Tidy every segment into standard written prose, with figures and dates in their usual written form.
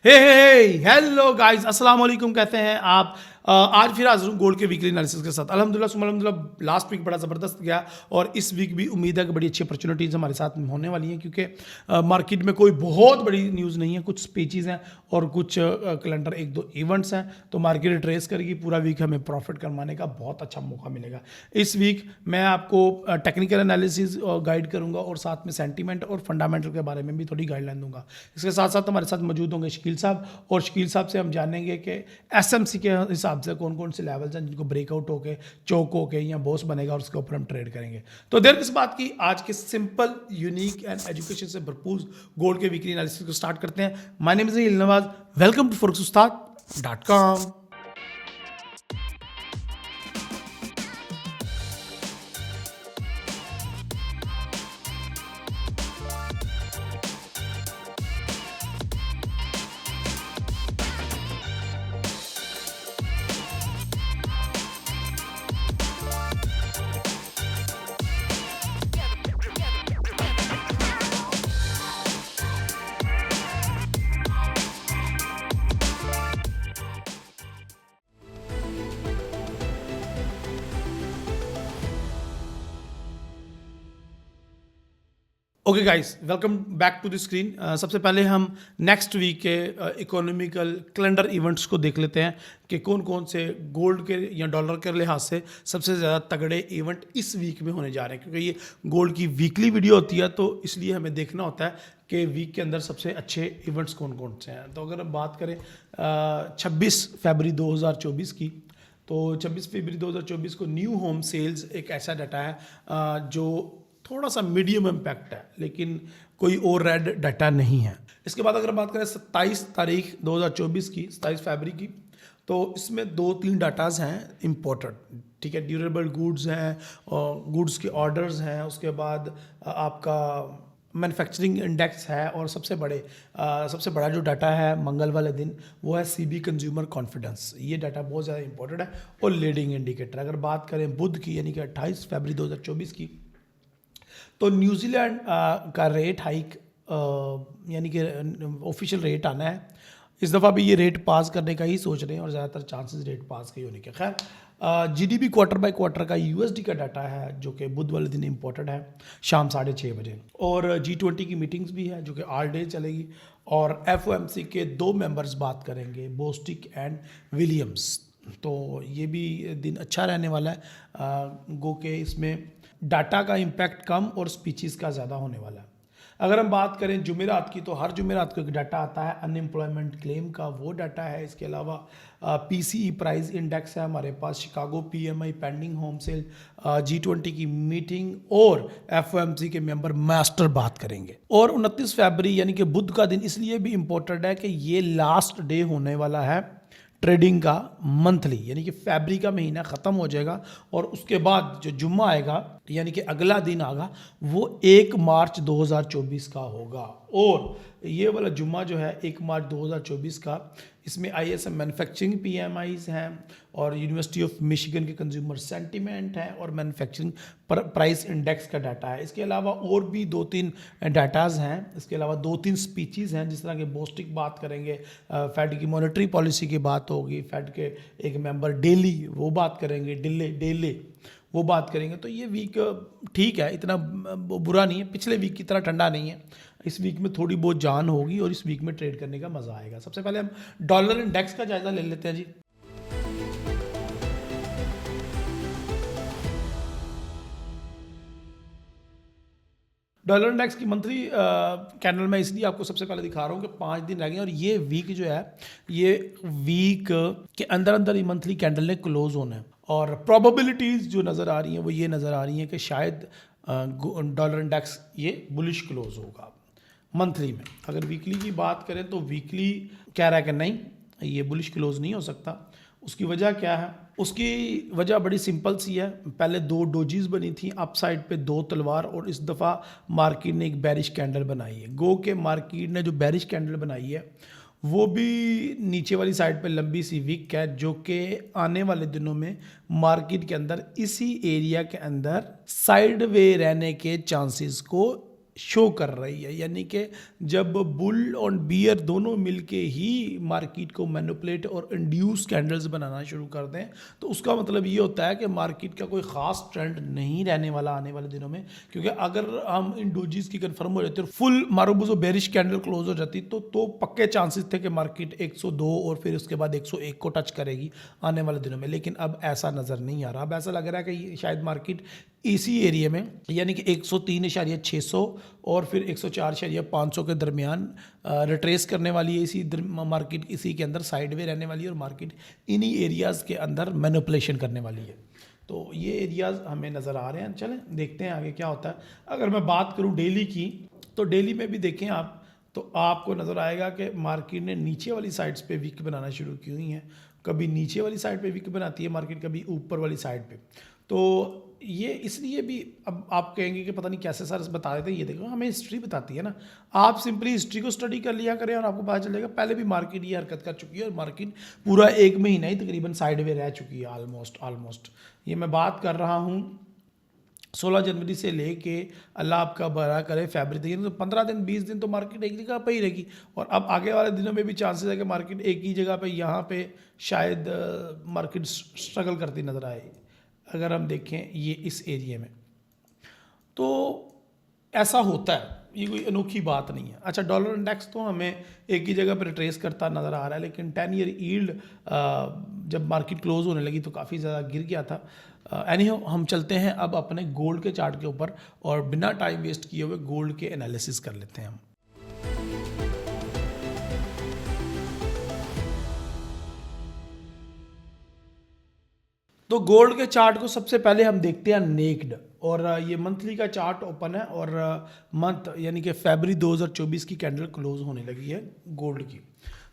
Hello guys, अस्सलाम वालेकुम। कहते हैं आप। आज फिर हाजिर हूँ गोल्ड के वीकली एनालिसिस के साथ। अल्हम्दुलिल्लाह सुम्मा अल्हम्दुलिल्लाह, लास्ट वीक बड़ा ज़बरदस्त गया और इस वीक भी उम्मीद है कि बड़ी अच्छी अपॉर्चुनिटीज़ हमारे साथ होने वाली हैं, क्योंकि मार्केट में कोई बहुत बड़ी न्यूज़ नहीं है। कुछ स्पीचेज़ हैं और कुछ कैलेंडर एक दो इवेंट्स हैं, तो मार्केट ट्रेस करेगी। पूरा वीक हमें प्रॉफिट कमाने का बहुत अच्छा मौका मिलेगा। इस वीक मैं आपको टेक्निकल एनालिसिस गाइड करूंगा और साथ में सेंटीमेंट और फंडामेंटल के बारे में भी थोड़ी गाइडलाइन दूंगा। इसके साथ साथ हमारे साथ मौजूद होंगे शकील साहब, और शकील साहब से हम जानेंगे कि एसएमसी के हिसाब से कौन कौन से लेवल्स हैं जिनको ब्रेकआउट होके चौक होके या बॉस बनेगा और उसके ऊपर हम ट्रेड करेंगे। तो देर किस बात की, आज के सिंपल यूनिक एंड एजुकेशन से भरपूर गोल्ड के वीकली एनालिसिस को स्टार्ट करते हैं। My name is Nawaz, welcome to forex-ustad.com। Okay guys, welcome back to the screen. सबसे पहले हम नेक्स्ट वीक के इकोनॉमिकल कैलेंडर इवेंट्स को देख लेते हैं कि कौन कौन से गोल्ड के या डॉलर के लिहाज से सबसे ज़्यादा तगड़े इवेंट इस वीक में होने जा रहे हैं। क्योंकि ये गोल्ड की वीकली वीडियो होती है, तो इसलिए हमें देखना होता है कि वीक के अंदर सबसे अच्छे इवेंट्स कौन कौन से हैं। तो अगर हम बात करें 26 फरवरी 2024 की, तो 26 फरवरी 2024 को न्यू होम सेल्स एक ऐसा डाटा है जो थोड़ा सा मीडियम इम्पैक्ट है, लेकिन कोई और रेड डाटा नहीं है। इसके बाद अगर बात करें 27 तारीख 2024 की, 27 फरवरी की, तो इसमें दो तीन डाटाज हैं इम्पोर्टेंट। ठीक है, ड्यूरेबल गुड्स हैं और गुड्स के ऑर्डर्स हैं। उसके बाद आपका मैन्युफैक्चरिंग इंडेक्स है, और सबसे सबसे बड़ा जो डाटा है मंगल वाले दिन वो है सीबी कंज्यूमर कॉन्फिडेंस। ये डाटा बहुत ज़्यादा इंपॉर्टेंट है और लीडिंग इंडिकेटर। अगर बात करें बुध की, यानी कि 28 फरवरी 2024 की, तो न्यूजीलैंड का रेट हाइक यानी कि ऑफिशियल रेट आना है। इस दफ़ा भी ये रेट पास करने का ही सोच रहे हैं और ज़्यादातर चांसेस रेट पास के होने के। खैर जीडीपी क्वार्टर बाय क्वार्टर का यूएसडी का डाटा है जो कि बुध वाले दिन इम्पोर्टेंट है, शाम 6:30 बजे। और G20 की मीटिंग्स भी है जो कि ऑल डे चलेगी, और FOMC के दो मेंबर्स बात करेंगे, बोस्टिक एंड विलियम्स। तो ये भी दिन अच्छा रहने वाला है। गो के इसमें डाटा का इम्पैक्ट कम और स्पीचेस का ज़्यादा होने वाला है। अगर हम बात करें जुमेरात की, तो हर जुमेरात को एक डाटा आता है अनएम्प्लॉयमेंट क्लेम का, वो डाटा है। इसके अलावा PCE प्राइस इंडेक्स है हमारे पास, Chicago PMI, pending home sale, G20 की मीटिंग और FOMC के मेंबर मास्टर बात करेंगे। और 29 फरवरी यानी कि बुध का दिन इसलिए भी इम्पोर्टेंट है कि ये लास्ट डे होने वाला है ट्रेडिंग का मंथली, यानी कि फरवरी का महीना ख़त्म हो जाएगा और उसके बाद जो जुम्मा आएगा यानी कि अगला दिन आएगा वो 1 मार्च 2024 का होगा। और ये वाला जुम्मा जो है 1 मार्च 2024 का, इसमें ISM मैन्युफैक्चरिंग PMIs हैं और यूनिवर्सिटी ऑफ मिशिगन के कंज्यूमर सेंटीमेंट है और मैन्युफैक्चरिंग प्राइस इंडेक्स का डाटा है। इसके अलावा और भी 2-3 डाटाज हैं। इसके अलावा 2-3 स्पीचेस हैं, जिस तरह के बोस्टिक बात करेंगे, फेड की मॉनेटरी पॉलिसी की बात होगी, फेड के एक मेंबर डेली वो बात करेंगे, डेले वो बात करेंगे। तो ये वीक ठीक है, इतना बुरा नहीं है, पिछले वीक की तरह ठंडा नहीं है। इस वीक में थोड़ी बहुत जान होगी और इस वीक में ट्रेड करने का मज़ा आएगा। सबसे पहले हम डॉलर इंडेक्स का जायज़ा ले लेते हैं जी। डॉलर इंडेक्स की मंथली कैंडल मैं इसलिए आपको सबसे पहले दिखा रहा हूँ कि 5 दिन रह गए और ये वीक जो है, ये वीक के अंदर अंदर ही मंथली कैंडल ने क्लोज होना है। और प्रोबेबिलिटीज़ जो नज़र आ रही हैं वो ये नज़र आ रही हैं कि शायद डॉलर इंडेक्स ये बुलिश क्लोज होगा मंथली में। अगर वीकली की बात करें तो वीकली कह रहा है कि नहीं, ये बुलिश क्लोज नहीं हो सकता। उसकी वजह क्या है? उसकी वजह बड़ी सिंपल सी है। पहले 2 डोजीज बनी थी, अप साइड पे 2 तलवार, और इस दफ़ा मार्केट ने एक बैरिश कैंडल बनाई है। गो के मार्केट ने जो बैरिश कैंडल बनाई है वो भी नीचे वाली साइड पे लंबी सी विक है, जो कि आने वाले दिनों में मार्केट के अंदर इसी एरिया के अंदर साइड वे रहने के चांसेस को शो कर रही है, यानी कि जब बुल और बियर दोनों मिलके ही मार्केट को मैनिपुलेट और इंड्यूस कैंडल्स बनाना शुरू कर दें, तो उसका मतलब ये होता है कि मार्केट का कोई ख़ास ट्रेंड नहीं रहने वाला आने वाले दिनों में। क्योंकि अगर हम इन डोजीज की कंफर्म हो जाती है, फुल मारूबुजो बेरिश कैंडल क्लोज हो जाती, तो पक्के चांसेस थे कि मार्केट 102 और फिर उसके बाद 101 को टच करेगी आने वाले दिनों में। लेकिन अब ऐसा नज़र नहीं आ रहा। अब ऐसा लग रहा है कि शायद मार्केट इसी एरिया में, यानी कि 103.600 और फिर 104.500 के दरमियान रिट्रेस करने वाली है। इसी मार्केट इसी के अंदर साइडवे रहने वाली है और मार्केट इन्हीं एरियाज़ के अंदर मैनिपुलेशन करने वाली है। तो ये एरियाज़ हमें नज़र आ रहे हैं। चलें देखते हैं आगे क्या होता है। अगर मैं बात करूं डेली की, तो डेली में भी देखें आप, तो आपको नज़र आएगा कि मार्केट ने नीचे वाली साइड्स पे वीक बनाना शुरू की हुई हैं। कभी नीचे वाली साइड पे वीक बनाती है मार्केट, कभी ऊपर वाली साइड पे। तो ये इसलिए भी, अब आप कहेंगे कि पता नहीं कैसे सर बता देते हैं। ये देखो, हमें हिस्ट्री बताती है ना। आप सिंपली हिस्ट्री को स्टडी कर लिया करें और आपको पता चलेगा पहले भी मार्केट ये हरकत कर चुकी है और मार्केट पूरा 1 महीना ही तकरीबन साइड में रह चुकी है ऑलमोस्ट। ये मैं बात कर रहा हूँ 16 जनवरी से लेके, अल्लाह आपका भला करे, फरवरी तक, तो 15 दिन 20 दिन तो मार्केट एक जगह पर ही रहेगी। और अब आगे वाले दिनों में भी चांसेस है कि मार्केट एक ही जगह पे यहाँ पे शायद मार्केट स्ट्रगल करती नज़र आए। अगर हम देखें ये इस एरिया में, तो ऐसा होता है, ये कोई अनोखी बात नहीं है। अच्छा, डॉलर इंडेक्स तो हमें एक ही जगह पर ट्रेस करता नज़र आ रहा है, लेकिन 10 ईयर यील्ड जब मार्केट क्लोज होने लगी तो काफ़ी ज़्यादा गिर गया था। एनीहाउ हम चलते हैं अब अपने गोल्ड के चार्ट के ऊपर और बिना टाइम वेस्ट किए हुए गोल्ड के एनालिसिस कर लेते हैं हम। तो गोल्ड के चार्ट को सबसे पहले हम देखते हैं नेक्ड, और ये मंथली का चार्ट ओपन है और मंथ यानी कि फरवरी 2024 की कैंडल क्लोज होने लगी है गोल्ड की।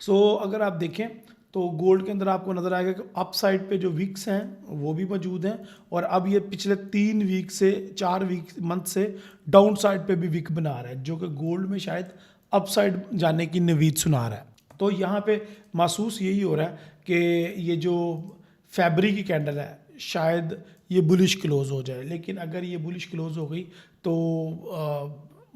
सो अगर आप देखें तो गोल्ड के अंदर आपको नज़र आएगा कि अप साइड पे जो वीक्स हैं वो भी मौजूद हैं, और अब ये पिछले 3 वीक से 4 वीक मंथ से डाउन साइड पे भी वीक बना रहा है, जो कि गोल्ड में शायद अप साइड जाने की नवीद सुना रहा है। तो यहाँ पे महसूस यही हो रहा है कि ये जो फरवरी की कैंडल है शायद ये बुलिश क्लोज हो जाए, लेकिन अगर ये बुलिश क्लोज हो गई तो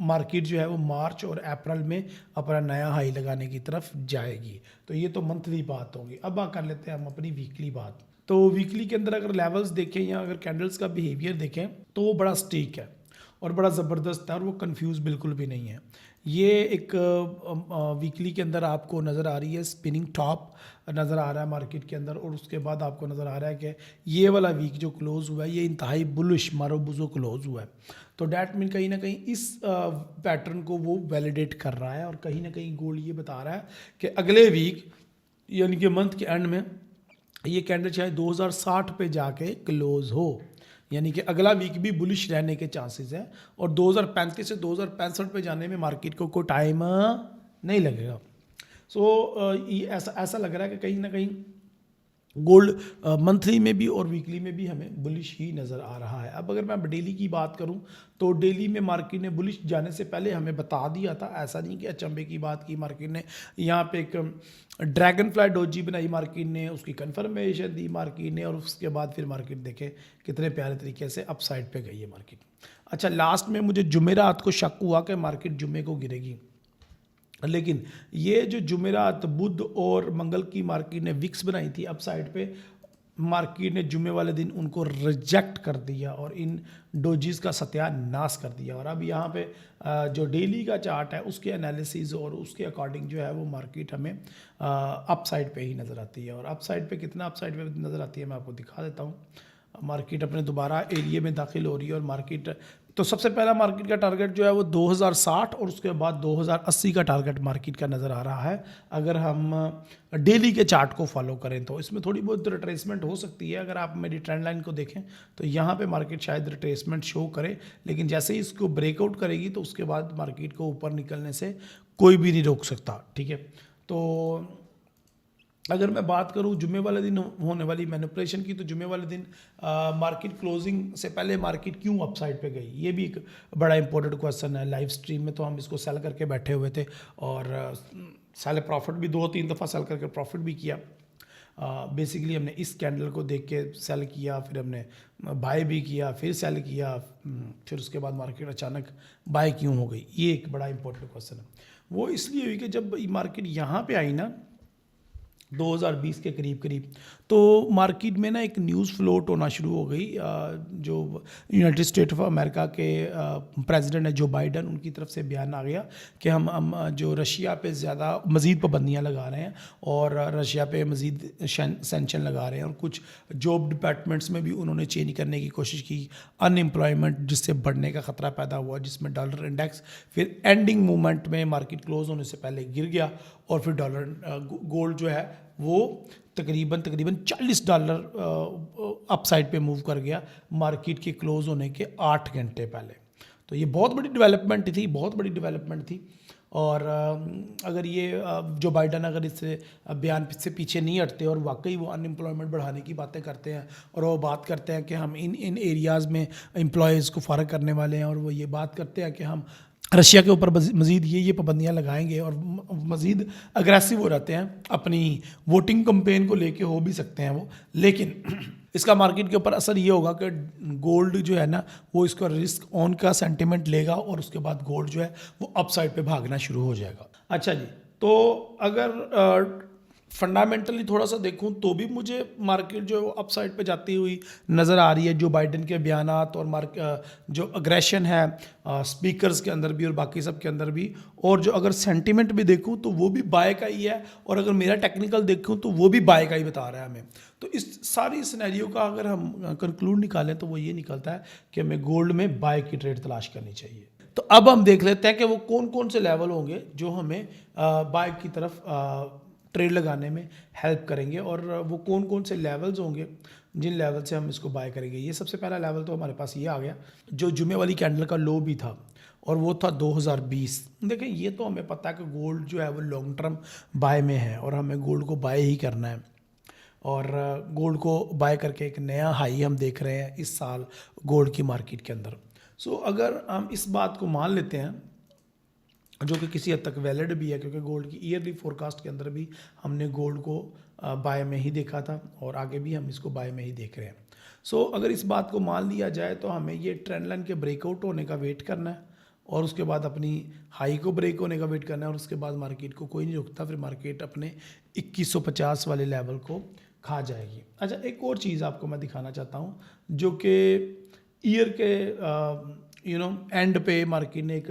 मार्केट जो है वो मार्च और अप्रैल में अपना नया हाई लगाने की तरफ जाएगी। तो ये तो मंथली बात होगी। अब कर लेते हैं हम अपनी वीकली बात। तो वीकली के अंदर अगर लेवल्स देखें या अगर कैंडल्स का बिहेवियर देखें तो वो बड़ा स्टीक है और बड़ा ज़बरदस्त है और वो कंफ्यूज बिल्कुल भी नहीं है। ये एक वीकली के अंदर आपको नज़र आ रही है स्पिनिंग टॉप नज़र आ रहा है मार्केट के अंदर, और उसके बाद आपको नज़र आ रहा है कि ये वाला वीक जो क्लोज़ हुआ है ये इंतहाई बुलिश मारूबुजो क्लोज़ हुआ है। तो डैट मीन कहीं ना कहीं इस पैटर्न को वो वैलिडेट कर रहा है, और कहीं ना कहीं गोल्ड ये बता रहा है कि अगले वीक यानी कि मंथ के एंड में ये कैंडल चाहे 2060 पे जाके क्लोज़ हो, यानी कि अगला वीक भी बुलिश रहने के चांसेस हैं, और 2035 से 2065 पे जाने में मार्केट को कोई टाइम नहीं लगेगा। ये ऐसा लग रहा है कि कहीं ना कहीं गोल्ड मंथली में भी और वीकली में भी हमें बुलिश ही नज़र आ रहा है। अब अगर मैं डेली की बात करूं तो डेली में मार्केट ने बुलिश जाने से पहले हमें बता दिया था, ऐसा नहीं कि अचंभे की बात की मार्केट ने। यहाँ पे एक ड्रैगन फ्लाई डोजी बनाई मार्केट ने, उसकी कन्फर्मेशन दी मार्केट ने, और उसके बाद फिर मार्केट देखे कितने प्यारे तरीके से अप साइड पर गई है मार्केट। अच्छा, लास्ट में मुझे जुमेरात को शक हुआ कि मार्केट जुमे को गिरेगी, लेकिन ये जो जुमेरात बुध और मंगल की मार्केट ने विक्स बनाई थी अप साइड पे, मार्केट ने जुमे वाले दिन उनको रिजेक्ट कर दिया और इन डोजीज का सत्यानाश कर दिया। और अब यहाँ पे जो डेली का चार्ट है उसके एनालिसिस और उसके अकॉर्डिंग जो है वो मार्केट हमें अप साइड पे ही नज़र आती है। और अप साइड पे कितना अप साइड पे नज़र आती है मैं आपको दिखा देता हूँ। मार्केट अपने दोबारा एरिया में दाखिल हो रही है और मार्केट, तो सबसे पहला मार्केट का टारगेट जो है वो 2060 और उसके बाद 2080 का टारगेट मार्केट का नज़र आ रहा है। अगर हम डेली के चार्ट को फॉलो करें तो इसमें थोड़ी बहुत रिट्रेसमेंट हो सकती है। अगर आप मेरी ट्रेंड लाइन को देखें तो यहाँ पे मार्केट शायद रिट्रेसमेंट शो करे, लेकिन जैसे ही इसको ब्रेकआउट करेगी तो उसके बाद मार्केट को ऊपर निकलने से कोई भी नहीं रोक सकता। ठीक है, तो अगर मैं बात करूं जुमे वाले दिन होने वाली मैनिपुलेशन की, तो जुमे वाले दिन मार्केट क्लोजिंग से पहले मार्केट क्यों अपसाइड पे गई, ये भी एक बड़ा इंपॉर्टेंट क्वेश्चन है। लाइव स्ट्रीम में तो हम इसको सेल करके बैठे हुए थे और सेल प्रॉफिट भी 2-3 दफ़ा सेल करके प्रॉफिट भी किया। बेसिकली हमने इस कैंडल को देख के सेल किया, फिर हमने बाय भी किया, फिर सेल किया, फिर उसके बाद मार्केट अचानक बाय क्यों हो गई, ये एक बड़ा इंपॉर्टेंट क्वेश्चन है। वो इसलिए हुई कि जब मार्केट यहाँ पे आई ना 2020 के करीब करीब, तो मार्केट में ना एक न्यूज़ फ्लोट होना शुरू हो गई। जो यूनाइटेड स्टेट ऑफ अमेरिका के प्रेसिडेंट है जो बाइडन, उनकी तरफ से बयान आ गया कि हम जो रशिया पे ज़्यादा मज़ीद पाबंदियाँ लगा रहे हैं और रशिया पे मज़ीद सैंक्शन लगा रहे हैं, और कुछ जॉब डिपार्टमेंट्स में भी उन्होंने चेंज करने की कोशिश की। अनएम्प्लॉयमेंट जिससे बढ़ने का ख़तरा पैदा हुआ, जिसमें डॉलर इंडेक्स फिर एंडिंग मोमेंट में मार्केट क्लोज होने से पहले गिर गया, और फिर गोल्ड जो है वो तकरीबन $40 अपसाइड पे मूव कर गया मार्केट के क्लोज होने के 8 घंटे पहले। तो ये बहुत बड़ी डेवलपमेंट थी। और अगर ये जो बाइडन अगर इस बयान से पीछे नहीं हटते और वाकई वो अनएम्प्लॉयमेंट बढ़ाने की बातें करते हैं, और वो बात करते हैं कि हम इन एरियाज़ में एम्प्लॉयज़ को फ़ारग करने वाले हैं, और वो ये बात करते हैं कि हम रशिया के ऊपर मज़ीद ये पाबंदियाँ लगाएंगे, और मज़ीद अग्रेसिव हो जाते हैं अपनी वोटिंग कैंपेन को लेके, हो भी सकते हैं वो। लेकिन इसका मार्केट के ऊपर असर ये होगा कि गोल्ड जो है ना वो इसका रिस्क ऑन का सेंटिमेंट लेगा, और उसके बाद गोल्ड जो है वो अपसाइड पे भागना शुरू हो जाएगा। अच्छा जी, तो अगर फंडामेंटली थोड़ा सा देखूं तो भी मुझे मार्केट जो अपसाइड पे जाती हुई नज़र आ रही है, जो बाइडन के बयानात और जो अग्रेशन है स्पीकर्स के अंदर भी और बाकी सब के अंदर भी, और जो अगर सेंटिमेंट भी देखूं तो वो भी बाय का ही है, और अगर मेरा टेक्निकल देखूं तो वो भी बाय का ही बता रहा है हमें। तो इस सारी सिनेरियो का अगर हम कंक्लूड निकालें तो वो ये निकलता है कि हमें गोल्ड में बाय की ट्रेड तलाश करनी चाहिए। तो अब हम देख लेते हैं कि वो कौन कौन से लेवल होंगे जो हमें बाय की तरफ ट्रेड लगाने में हेल्प करेंगे, और वो कौन कौन से लेवल्स होंगे जिन लेवल से हम इसको बाय करेंगे। ये सबसे पहला लेवल तो हमारे पास ये आ गया जो जुमे वाली कैंडल का लो भी था, और वो था 2020। देखें, ये तो हमें पता है कि गोल्ड जो है वो लॉन्ग टर्म बाय में है, और हमें गोल्ड को बाय ही करना है, और गोल्ड को बाय करके एक नया हाई हम देख रहे हैं इस साल गोल्ड की मार्केट के अंदर। सो अगर हम इस बात को मान लेते हैं, जो कि किसी हद तक वैलिड भी है, क्योंकि गोल्ड की ईयरली फोरकास्ट के अंदर भी हमने गोल्ड को बाय में ही देखा था, और आगे भी हम इसको बाय में ही देख रहे हैं। सो अगर इस बात को मान लिया जाए तो हमें ये ट्रेंड लाइन के ब्रेकआउट होने का वेट करना है, और उसके बाद अपनी हाई को ब्रेक होने का वेट करना है, और उसके बाद मार्केट को कोई नहीं रोकता, फिर मार्केट अपने 2150 वाले लेवल को खा जाएगी। अच्छा, एक और चीज़ आपको मैं दिखाना चाहता हूँ, जो कि ईयर के एंड पे मार्केट ने एक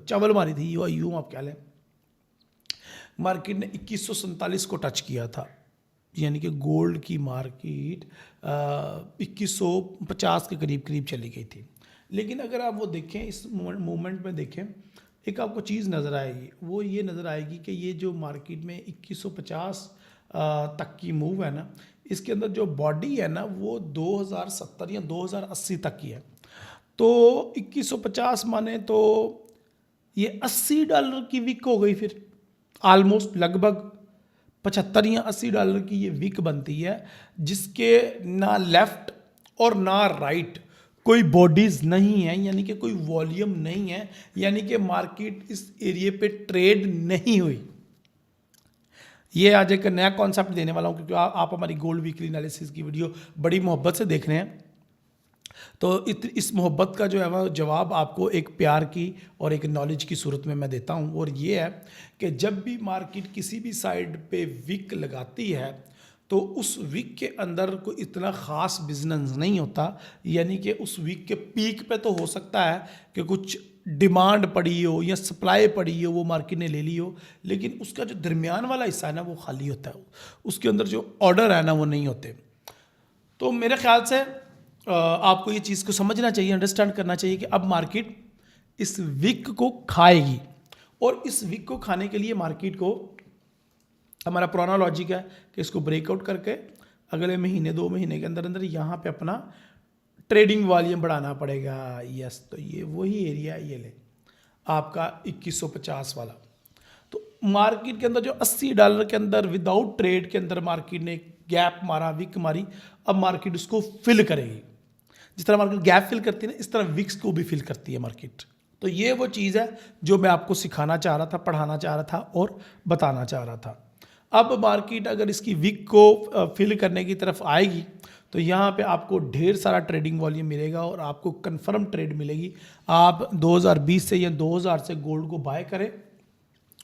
चवल मारी थी, यूँ आप कह लें, मार्केट ने 2147 को टच किया था, यानी कि गोल्ड की मार्केट 2150 के करीब करीब चली गई थी। लेकिन अगर आप वो देखें, इस मूवमेंट में देखें, एक आपको चीज़ नज़र आएगी, वो ये नज़र आएगी कि ये जो मार्केट में 2150 तक की मूव है ना, इसके अंदर जो बॉडी है ना वो 2070 या 2080 तक की है। तो 2150 माने तो ये $80 की विक हो गई, फिर ऑलमोस्ट लगभग 75 या $80 की ये विक बनती है, जिसके ना लेफ्ट और ना राइट कोई बॉडीज़ नहीं है, यानी कि कोई वॉल्यूम नहीं है, यानी कि मार्केट इस एरिए पे ट्रेड नहीं हुई। ये आज एक नया कॉन्सेप्ट देने वाला हूँ, क्योंकि आप हमारी गोल्ड वीकली एनालिसिस की वीडियो बड़ी मोहब्बत से देख रहे हैं, तो इस मोहब्बत का जो है वह जवाब आपको एक प्यार की और एक नॉलेज की सूरत में मैं देता हूँ। और ये है कि जब भी मार्केट किसी भी साइड पे विक लगाती है तो उस वीक के अंदर कोई इतना ख़ास बिजनेस नहीं होता, यानी कि उस वीक के पीक पे तो हो सकता है कि कुछ डिमांड पड़ी हो या सप्लाई पड़ी हो, वो मार्केट ने ले ली हो, लेकिन उसका जो दरमियान वाला हिस्सा है ना वो खाली होता है, उसके अंदर जो ऑर्डर है ना वो नहीं होते। तो मेरे ख्याल से आपको ये चीज़ को समझना चाहिए, अंडरस्टैंड करना चाहिए कि अब मार्केट इस वीक को खाएगी, और इस वीक को खाने के लिए मार्केट को, हमारा पुराना लॉजिक है कि इसको ब्रेकआउट करके अगले महीने 2 महीने के अंदर अंदर यहाँ पे अपना ट्रेडिंग वॉल्यूम बढ़ाना पड़ेगा। यस, तो ये वही एरिया है, ये ले आपका 2150 वाला। तो मार्केट के अंदर जो $80 के अंदर विदाउट ट्रेड के अंदर मार्केट ने गैप मारा, विक मारी, अब मार्केट उसको फिल करेगी। जिस तरह मार्केट गैप फिल करती है ना, इस तरह विक्स को भी फिल करती है मार्केट। तो ये वो चीज़ है जो मैं आपको सिखाना चाह रहा था, पढ़ाना चाह रहा था और बताना चाह रहा था। अब मार्केट अगर इसकी वीक को फिल करने की तरफ आएगी तो यहाँ पे आपको ढेर सारा ट्रेडिंग वॉल्यूम मिलेगा और आपको कंफर्म ट्रेड मिलेगी। आप 2020 से या 2000 से गोल्ड को बाय करें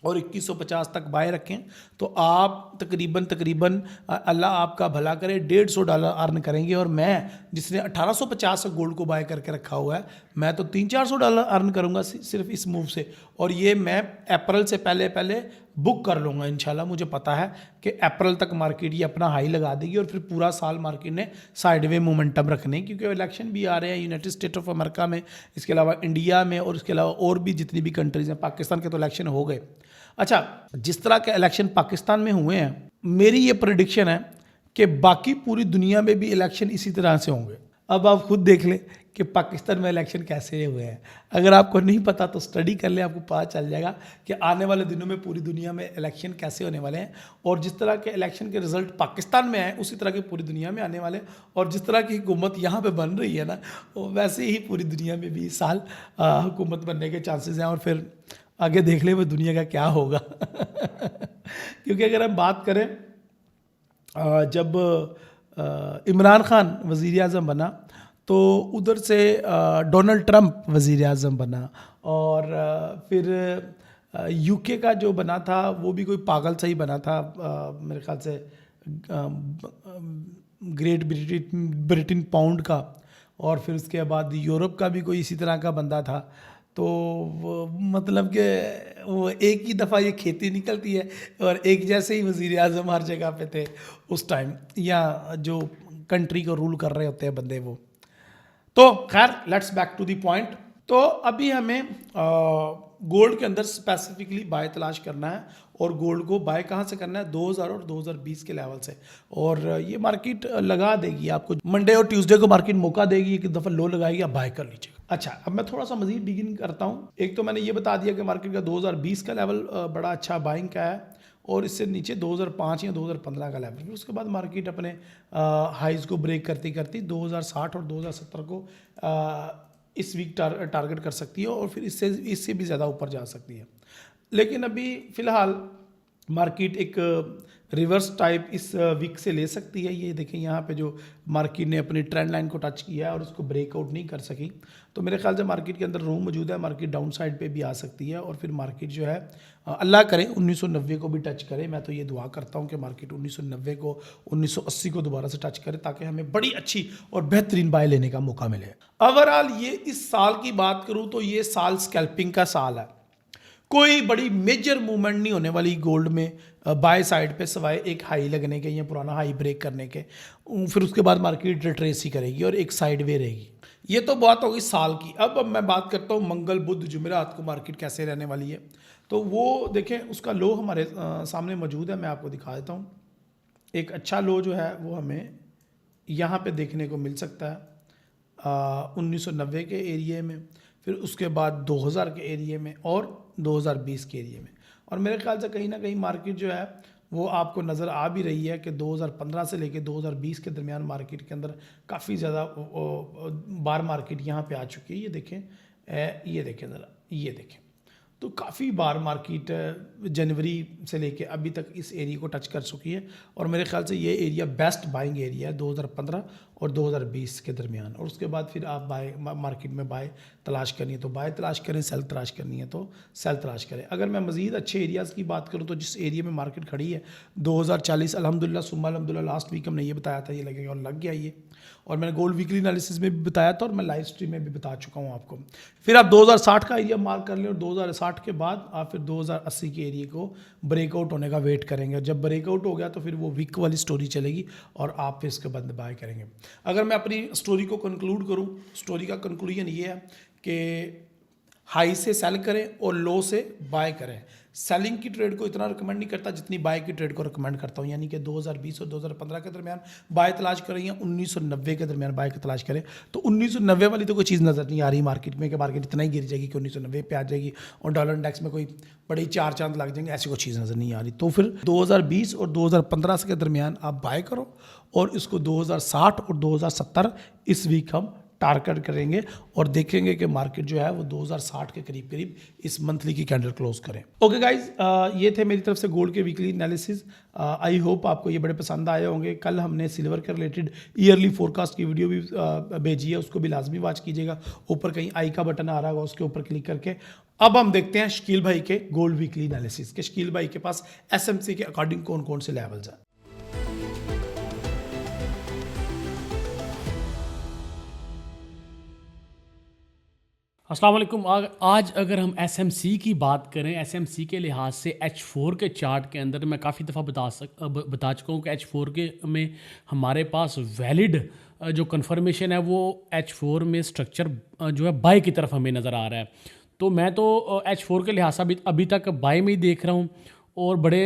और 2150 तक बाय रखें तो आप तकरीबन अल्लाह आपका भला करे $150 अर्न करेंगे। और मैं जिसने 1850 से गोल्ड को बाय करके रखा हुआ है, मैं तो $300-400 अर्न करूंगा सिर्फ इस मूव से। और ये मैं अप्रैल से पहले बुक कर लूँगा इंशाल्लाह। मुझे पता है कि अप्रैल तक मार्केट ये अपना हाई लगा देगी और फिर पूरा साल मार्केट ने साइडवे मोमेंटम रखने, क्योंकि इलेक्शन भी आ रहे हैं यूनाइटेड स्टेट ऑफ अमेरिका में, इसके अलावा इंडिया में और इसके अलावा और भी जितनी भी कंट्रीज़ हैं। पाकिस्तान के तो इलेक्शन हो गए। अच्छा, जिस तरह के इलेक्शन पाकिस्तान में हुए हैं, मेरी ये प्रेडिक्शन है कि बाकी पूरी दुनिया में भी इलेक्शन इसी तरह से होंगे। अब आप खुद देख लें कि पाकिस्तान में इलेक्शन कैसे हुए हैं। अगर आपको नहीं पता तो स्टडी कर लें, आपको पता चल जाएगा कि आने वाले दिनों में पूरी दुनिया में इलेक्शन कैसे होने वाले हैं। और जिस तरह के इलेक्शन के रिजल्ट पाकिस्तान में आए उसी तरह के पूरी दुनिया में आने वाले हैं। और जिस तरह की हुकूमत यहाँ पे बन रही है ना, वैसे ही पूरी दुनिया में भी इस साल हुकूमत बनने के चांसेस हैं। और फिर आगे देख ले वो दुनिया का क्या होगा। क्योंकि अगर हम बात करें, जब इमरान खान वज़ीर आज़म बना तो उधर से डोनाल्ड ट्रंप वज़ीर आज़म बना, और फिर यूके का जो बना था वो भी कोई पागल सा ही बना था, मेरे ख्याल से ग्रेट ब्रिटेन पाउंड का। और फिर उसके बाद यूरोप का भी कोई इसी तरह का बंदा था। तो वो मतलब कि वो एक ही दफ़ा ये खेती निकलती है और एक जैसे ही वज़ीर आज़म हर जगह पे थे उस टाइम, या जो कंट्री को रूल कर रहे होते हैं बंदे वो। तो खैर, let's back to the point. तो अभी हमें गोल्ड के अंदर स्पेसिफिकली बाय तलाश करना है। और गोल्ड को बाय कहाँ से करना है? 2000 और 2020 के लेवल से। और ये मार्केट लगा देगी आपको, मंडे और ट्यूसडे को मार्केट मौका देगी, एक दफ़ा लो लगाएगी, आप बाय कर लीजिएगा। अच्छा, अब मैं थोड़ा सा मजीद डिगिन करता हूँ। एक तो मैंने ये बता दिया कि मार्केट का 2020 का लेवल बड़ा अच्छा बाइंग का है और इससे नीचे 2005 या 2015 का लेवल। फिर उसके बाद मार्केट अपने हाइज को ब्रेक करती 2060 और 2070 को इस वीक टारगेट कर सकती है और फिर इससे भी ज़्यादा ऊपर जा सकती है। लेकिन अभी फ़िलहाल मार्केट एक रिवर्स टाइप इस वीक से ले सकती है। ये देखें, यहाँ पे जो मार्केट ने अपनी ट्रेंड लाइन को टच किया है और उसको ब्रेकआउट नहीं कर सकी, तो मेरे ख्याल से मार्केट के अंदर रूम मौजूद है। मार्केट डाउन साइड पे भी आ सकती है और फिर मार्केट जो है अल्लाह करे 1990 को भी टच करे। मैं तो ये दुआ करता हूँ कि मार्केट 1990 को 1980 को दोबारा से टच करे ताकि हमें बड़ी अच्छी और बेहतरीन बाय लेने का मौका मिले। ओवरऑल ये इस साल की बात करूँ तो ये साल स्कैल्पिंग का साल है। कोई बड़ी मेजर मूवमेंट नहीं होने वाली गोल्ड में बाय साइड पे, सवाए एक हाई लगने के या पुराना हाई ब्रेक करने के। फिर उसके बाद मार्केट रिट्रेस ही करेगी और एक साइड वे रहेगी। ये तो बात होगी साल की। अब मैं बात करता हूँ मंगल बुध जुमेरात को मार्केट कैसे रहने वाली है। तो वो देखें, उसका लो हमारे सामने मौजूद है, मैं आपको दिखा देता हूँ। एक अच्छा लो जो है वो हमें यहाँ पे देखने को मिल सकता है 1990 के एरिए में, फिर उसके बाद 2000 के एरिए में और 2020 के एरिए में। और मेरे ख्याल से कहीं ना कहीं मार्केट जो है वो आपको नज़र आ भी रही है कि 2015 से लेके 2020 के दरमियान मार्केट के अंदर काफ़ी ज़्यादा बार मार्केट यहाँ पे आ चुकी है। ये देखें, ये देखें ज़रा, ये देखें, तो काफ़ी बार मार्केट जनवरी से लेके अभी तक इस एरिया को टच कर चुकी है। और मेरे ख्याल से ये एरिया बेस्ट बाइंग एरिया है 2015 और 2020 के दरमियान। और उसके बाद फिर आप बाय मार्केट में बाय तलाश करनी है तो बाय तलाश करें, सेल तलाश करनी है तो सेल तलाश करें। अगर मैं मज़ीद अच्छे एरियाज़ की बात करूँ तो जिस एरिया में मार्केट खड़ी है 2040, अल्हम्दुलिल्लाह सुम्मा अल्हम्दुलिल्लाह, लास्ट वीक हमने ये बताया था ये लगेगा और लग गया ये। और मैंने गोल्ड वीकली एनालिसिस में भी बताया था और मैं लाइव स्ट्रीम में भी बता चुका हूँ आपको। फिर आप 2060 का एरिया मार्क कर लें और 2060 के बाद आप फिर 2080 के एरिया को ब्रेकआउट होने का वेट करेंगे। और जब ब्रेकआउट हो गया तो फिर वो वीक वाली स्टोरी चलेगी और आप फिर इसके बाद बाय करेंगे। अगर मैं अपनी स्टोरी को कंक्लूड करूँ, स्टोरी का कंक्लूजन ये है कि हाई से सेल करें और लो से बाय करें। सेलिंग की ट्रेड को इतना रिकमेंड नहीं करता जितनी बाय की ट्रेड को रिकमेंड करता हूँ, यानी कि 2020 और 2015 के दरमियान बाय तलाश करें या 1990 के दरमियान बाय की तलाश करें। तो 1990 वाली तो कोई चीज़ नज़र नहीं आ रही मार्केट में कि मार्केट इतना ही गिर जाएगी कि 1990 पे आ जाएगी और डॉलर इंडेक्स में कोई बड़ी चार चांद लग जाएंगे, ऐसी कोई चीज़ नज़र नहीं आ रही। तो फिर 2020 और 2015 के दरमियान आप बाय करो और इसको 2060 और 2070 इस वीक हम टारगेट करेंगे और देखेंगे कि मार्केट जो है वो 2060 के करीब करीब इस मंथली की कैंडल क्लोज करें। ओके गाइज, ये थे मेरी तरफ से गोल्ड के वीकली एनालिसिस। आई होप आपको ये बड़े पसंद आए होंगे। कल हमने सिल्वर के रिलेटेड ईयरली फोरकास्ट की वीडियो भी भेजी है, उसको भी लाजमी वॉच कीजिएगा। ऊपर कहीं आई का बटन आ रहा होगा, उसके ऊपर क्लिक करके। अब हम देखते हैं शकील भाई के गोल्ड वीकली एनालिसिस के। शकील भाई के पास एसएमसी के अकॉर्डिंग कौन कौन से लेवल्स हैं। अस्सलाम वालेकुम। आज अगर हम एसएमसी की बात करें, एसएमसी के लिहाज से H4 के चार्ट के अंदर मैं काफ़ी दफ़ा बता चुका हूँ कि H4 के में हमारे पास वैलिड जो कंफर्मेशन है वो H4 में स्ट्रक्चर जो है बाय की तरफ हमें नज़र आ रहा है। तो मैं तो H4 के लिहाज से अभी तक बाय में ही देख रहा हूँ और बड़े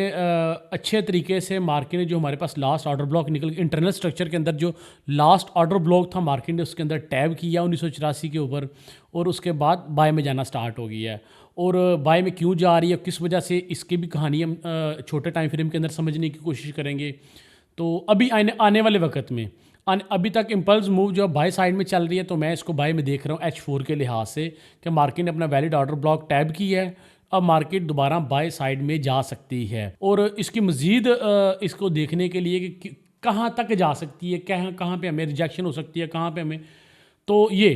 अच्छे तरीके से मार्केट ने जो हमारे पास लास्ट ऑर्डर ब्लॉक निकल इंटरनल स्ट्रक्चर के अंदर जो लास्ट ऑर्डर ब्लॉक था मार्केट ने उसके अंदर टैब किया 1984 के ऊपर और उसके बाद बाय में जाना स्टार्ट हो गया है। और बाय में क्यों जा रही है, किस वजह से, इसकी भी कहानी हम छोटे टाइम फ्रेम के अंदर समझने की कोशिश करेंगे। तो अभी आने वाले वक्त में अभी तक इम्पल्स मूव जो बाय साइड में चल रही है, तो मैं इसको बाय में देख रहा हूँ H4 के लिहाज से कि मार्केट ने अपना वैलिड ऑर्डर ब्लॉक टैब किया है। अब मार्केट दोबारा बाय साइड में जा सकती है और इसकी मज़ीद इसको देखने के लिए कि कहाँ तक जा सकती है, कहाँ पे हमें रिजेक्शन हो सकती है, कहाँ पे हमें, तो ये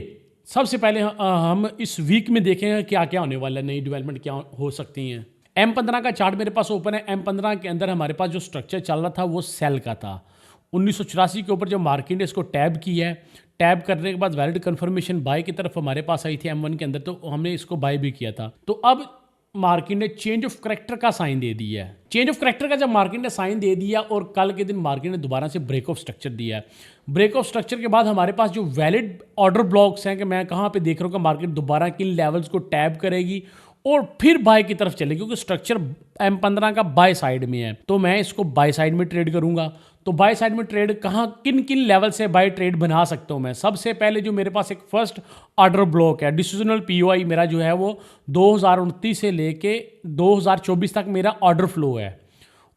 सबसे पहले हम इस वीक में देखेंगे क्या क्या होने वाला है, नई डेवलपमेंट क्या हो सकती हैं। M15 का चार्ट मेरे पास ओपन है। M15 के अंदर हमारे पास जो स्ट्रक्चर चल रहा था वो सेल का था। 1984 के ऊपर जब मार्केट ने इसको टैब किया है, टैब करने के बाद वैलिड कंफर्मेशन बाय की तरफ हमारे पास आई थी M1 के अंदर, तो हमने इसको बाय भी किया था। तो अब मार्केट ने चेंज ऑफ करेक्टर का साइन दे दिया है। चेंज ऑफ करेक्टर का जब मार्केट ने साइन दे दिया और कल के दिन मार्केट ने दोबारा से ब्रेक ऑफ स्ट्रक्चर दिया है। ब्रेक ऑफ स्ट्रक्चर के बाद हमारे पास जो वैलिड ऑर्डर ब्लॉक्स हैं कि मैं कहाँ पे देख रहा हूँ कि मार्केट दोबारा किन लेवल्स को टैब करेगी और फिर बाय की तरफ चलेगी, क्योंकि स्ट्रक्चर M15 का बाय साइड में है, तो मैं इसको बाय साइड में ट्रेड करूंगा। तो बाय साइड में ट्रेड कहाँ किन किन लेवल से बाय ट्रेड बना सकता हूँ मैं। सबसे पहले जो मेरे पास एक फर्स्ट ऑर्डर ब्लॉक है, डिसीजनल पीओआई मेरा जो है वो 2029 से लेके 2024 तक मेरा ऑर्डर फ्लो है।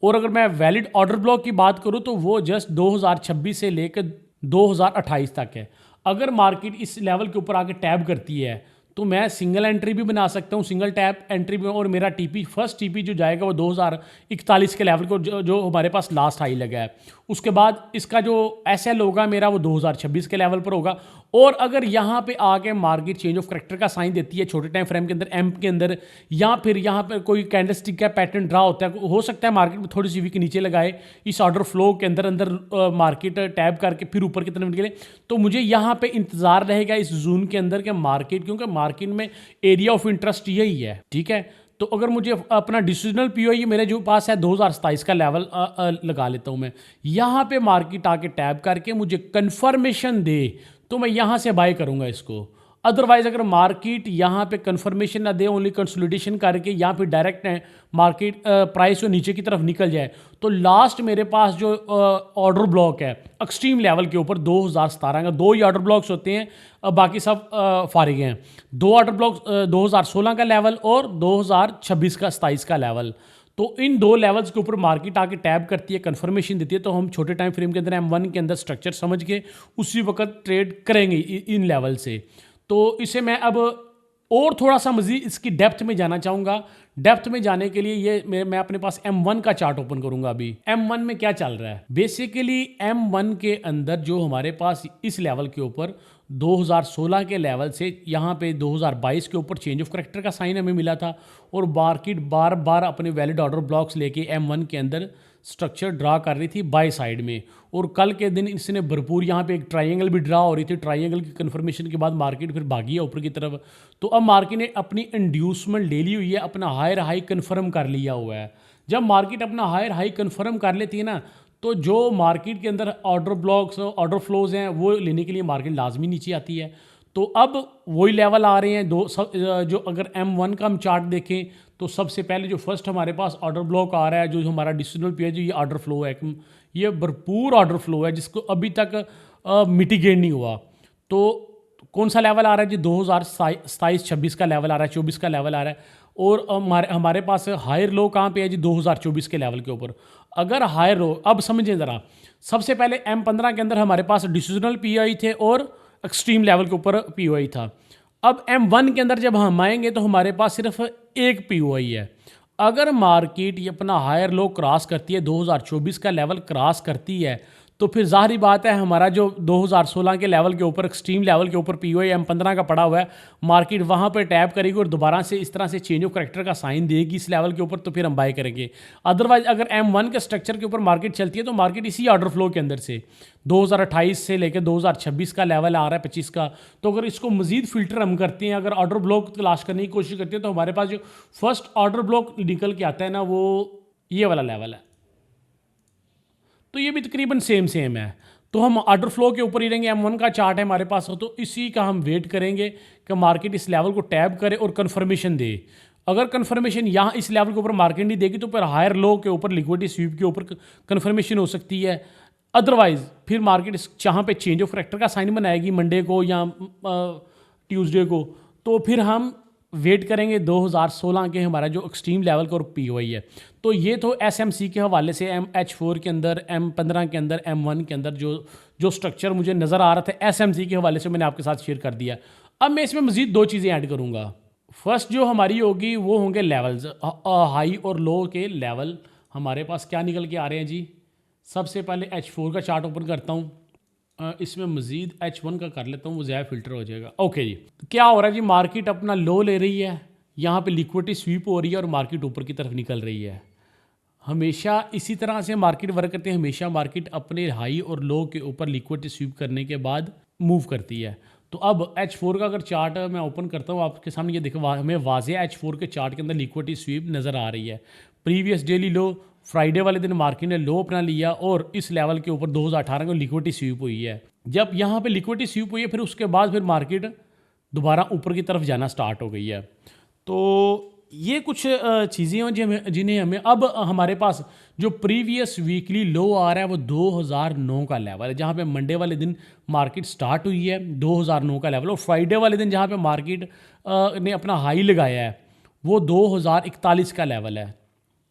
और अगर मैं वैलिड ऑर्डर ब्लॉक की बात करूँ तो वो जस्ट 2026 से लेकर 2028 तक है। अगर मार्केट इस लेवल के ऊपर आके टैब करती है तो मैं सिंगल एंट्री भी बना सकता हूँ, सिंगल टैप एंट्री भी, और मेरा टीपी फर्स्ट टीपी जो जाएगा वो 2041 के लेवल को जो हमारे पास लास्ट हाई लगा है। उसके बाद इसका जो एसएल होगा मेरा वो 2026 के लेवल पर होगा। और अगर यहाँ पे आके मार्केट चेंज ऑफ करेक्टर का साइन देती है छोटे टाइम फ्रेम के अंदर एम के अंदर, या फिर यहाँ पर कोई कैंडलस्टिक का पैटर्न ड्रा होता है, हो सकता है मार्केट में थोड़ी सी वीक नीचे लगाए, इस ऑर्डर फ्लो के अंदर मार्केट टैब करके फिर ऊपर की तरफ निकले, तो मुझे यहाँ पे इंतजार रहेगा इस जोन के अंदर के मार्केट, क्योंकि मार्केट में एरिया ऑफ इंटरेस्ट यही है। ठीक है, तो अगर मुझे अपना डिसीजनल पीओई मेरे जो पास है 2027 का लेवल लगा लेता हूँ मैं, यहाँ पे मार्केट आके टैब करके मुझे कंफर्मेशन दे तो मैं यहाँ से बाय करूँगा इसको। अदरवाइज अगर मार्केट यहाँ पे कंफर्मेशन ना दे, ओनली कंसोलिडेशन करके या फिर डायरेक्ट मार्केट प्राइस जो नीचे की तरफ निकल जाए, तो लास्ट मेरे पास जो ऑर्डर ब्लॉक है एक्सट्रीम लेवल के ऊपर 2017 का, दो ही ऑर्डर ब्लॉक्स होते हैं, बाकी सब फारिग हैं। दो ऑर्डर ब्लॉक 2016 का लेवल और 2026 का 27 का लेवल, तो इन दो लेवल्स के ऊपर मार्केट आके टैब करती है, कंफर्मेशन देती है, तो हम छोटे टाइम फ्रेम के अंदर M1 के अंदर स्ट्रक्चर समझ के उसी वक्त ट्रेड करेंगे इन लेवल से। तो इसे मैं अब और थोड़ा सा मज़ीद इसकी डेप्थ में जाना चाहूँगा। डेप्थ में जाने के लिए ये मैं अपने पास M1 का चार्ट ओपन करूँगा। अभी M1 में क्या चल रहा है, बेसिकली M1 के अंदर जो हमारे पास इस लेवल के ऊपर 2016 के लेवल से यहाँ पे 2022 के ऊपर चेंज ऑफ करेक्टर का साइन हमें मिला था और मार्केट बार बार अपने वैलिड ऑर्डर ब्लॉक्स लेके M1 के अंदर स्ट्रक्चर ड्रा कर रही थी बाय साइड में। और कल के दिन इसने भरपूर यहाँ पे एक ट्रायंगल भी ड्रा हो रही थी, ट्रायंगल की कंफर्मेशन के बाद मार्केट फिर भागी है ऊपर की तरफ। तो अब मार्केट ने अपनी इंड्यूसमेंट ले ली हुई है, अपना हायर हाई कन्फर्म कर लिया हुआ है। जब मार्केट अपना हायर हाई कन्फर्म कर लेती है ना, तो जो मार्केट के अंदर ऑर्डर ब्लॉक्स ऑर्डर फ्लोज हैं वो लेने के लिए मार्केट लाजमी नीचे आती है। तो अब वही लेवल आ रहे हैं जो अगर M1 का हम चार्ट देखें तो सबसे पहले जो फर्स्ट हमारे पास ऑर्डर ब्लॉक आ रहा है, जो हमारा डिसीजनल पे है, जो ये ऑर्डर फ्लो है, ये भरपूर ऑर्डर फ्लो है जिसको अभी तक मिटिगेट नहीं हुआ। तो कौन सा लेवल आ रहा है जी, 2027-26 का लेवल आ रहा है, 24 का लेवल आ रहा है। और हमारे पास हायर लो कहाँ पे है जी, 2024 के लेवल के ऊपर। अगर हायर लो, अब समझें ज़रा, सबसे पहले M15 के अंदर हमारे पास डिसीजनल पीआई थे और एक्सट्रीम लेवल के ऊपर पीओआई था। अब M1 के अंदर जब हम आएंगे तो हमारे पास सिर्फ एक पीओआई है। अगर मार्केट ये अपना हायर लो क्रॉस करती है, 2024 का लेवल क्रॉस करती है, तो फिर ज़ाहिर बात है हमारा जो 2016 के लेवल के ऊपर एक्सट्रीम लेवल के ऊपर पीओआई M15 का पड़ा हुआ है, मार्केट वहाँ पर टैप करेगी और दोबारा से इस तरह से चेंज ऑफ करैक्टर का साइन देगी इस लेवल के ऊपर, तो फिर हम बाय करेंगे। अदरवाइज अगर M1 के स्ट्रक्चर के ऊपर मार्केट चलती है तो मार्केट इसी ऑर्डर फ्लो के अंदर से 2028 से लेकर 2026 का लेवल आ रहा है 25 का, तो अगर इसको मजीद फिल्टर हम करते हैं, अगर ऑर्डर ब्लॉक तलाश करने की कोशिश करते हैं, तो हमारे पास जो फर्स्ट ऑर्डर ब्लॉक निकल के आता है ना, वो ये वाला लेवल है। तो ये भी तकरीबन सेम है। तो हम ऑर्डर फ्लो के ऊपर ही रहेंगे। M1 का चार्ट है हमारे पास, तो इसी का हम वेट करेंगे कि मार्केट इस लेवल को टैप करे और कन्फर्मेशन दे। अगर कन्फर्मेशन यहाँ इस लेवल के ऊपर मार्केट नहीं देगी तो फिर हायर लो के ऊपर लिक्विडिटी स्वीप के ऊपर कन्फर्मेशन हो सकती है। अदरवाइज फिर मार्केट इस जहाँ पे चेंज ऑफ करैक्टर का साइन बनाएगी मंडे को या ट्यूसडे को, तो फिर हम वेट करेंगे 2016 के हमारा जो एक्सट्रीम लेवल का और पीओआई है। तो ये तो एसएमसी के हवाले से MH4 के अंदर, M15 के अंदर, M1 के अंदर जो स्ट्रक्चर मुझे नज़र आ रहा था एसएमसी के हवाले से मैंने आपके साथ शेयर कर दिया। अब मैं इसमें मज़ीद दो चीज़ें ऐड करूँगा। फर्स्ट जो हमारी होगी वो होंगे लेवल्स, हाई और लो के लेवल हमारे पास क्या निकल के आ रहे हैं जी। सबसे पहले H4 का चार्ट ओपन करता हूँ, इसमें मज़ीद H1 का कर लेता हूँ, वो ज़्यादा फिल्टर हो जाएगा। ओके जी, क्या हो रहा है जी, मार्केट अपना लो ले रही है, यहाँ पे लिक्विडिटी स्वीप हो रही है और मार्केट ऊपर की तरफ निकल रही है। हमेशा इसी तरह से मार्केट वर्क करते हैं, हमेशा मार्केट अपने हाई और लो के ऊपर लिक्विडिटी स्वीप करने के बाद मूव करती है। तो अब H4 का अगर चार्ट मैं ओपन करता हूँ आपके सामने, ये देखो हमें वाज़ेह H4 के चार्ट के अंदर लिक्विडिटी स्वीप नज़र आ रही है। प्रीवियस डेली लो फ्राइडे वाले दिन मार्केट ने लो अपना लिया और इस लेवल के ऊपर 2018 को लिक्विडिटी स्वीप हुई है। जब यहाँ पे लिक्विडिटी स्वीप हुई है फिर उसके बाद फिर मार्केट दोबारा ऊपर की तरफ जाना स्टार्ट हो गई है। तो ये कुछ चीज़ें हैं जिन्हें हमें अब हमारे पास जो प्रीवियस वीकली लो आ रहा है वो 2009 का लेवल है, जहाँ पे मंडे वाले दिन मार्केट स्टार्ट हुई है 2009 का लेवल, और फ्राइडे वाले दिन जहाँ पे मार्केट ने अपना हाई लगाया है वो 2041 का लेवल है।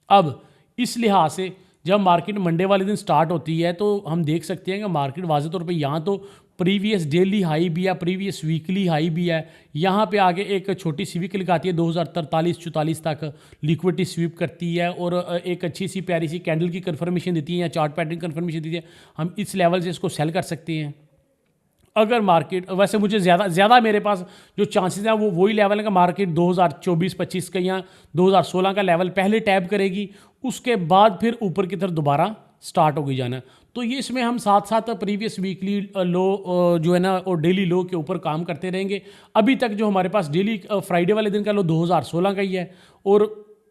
अब इस लिहाज से जब मार्केट मंडे वाले दिन स्टार्ट होती है तो हम देख सकते हैं कि मार्केट वाज़ेह तौर पे यहाँ तो प्रीवियस डेली हाई भी है, प्रीवियस वीकली हाई भी है। यहाँ पे आगे एक छोटी सी वीक लगाती है 2043-44 तक लिक्विडिटी स्वीप करती है और एक अच्छी सी प्यारी सी कैंडल की कंफर्मेशन देती है या चार्ट पैटर्न कंफर्मेशन देती है। हम इस लेवल से इसको सेल कर सकते हैं। अगर मार्केट वैसे मुझे ज़्यादा मेरे पास जो चांसेस हैं वो वही लेवल है कि मार्केट 2024-25 का या 2016 का लेवल पहले टैप करेगी, उसके बाद फिर ऊपर की तरफ दोबारा स्टार्ट होगी जाना। तो ये इसमें हम साथ साथ प्रीवियस वीकली लो जो है ना और डेली लो के ऊपर काम करते रहेंगे। अभी तक जो हमारे पास डेली फ्राइडे वाले दिन का लो 2016 का ही है और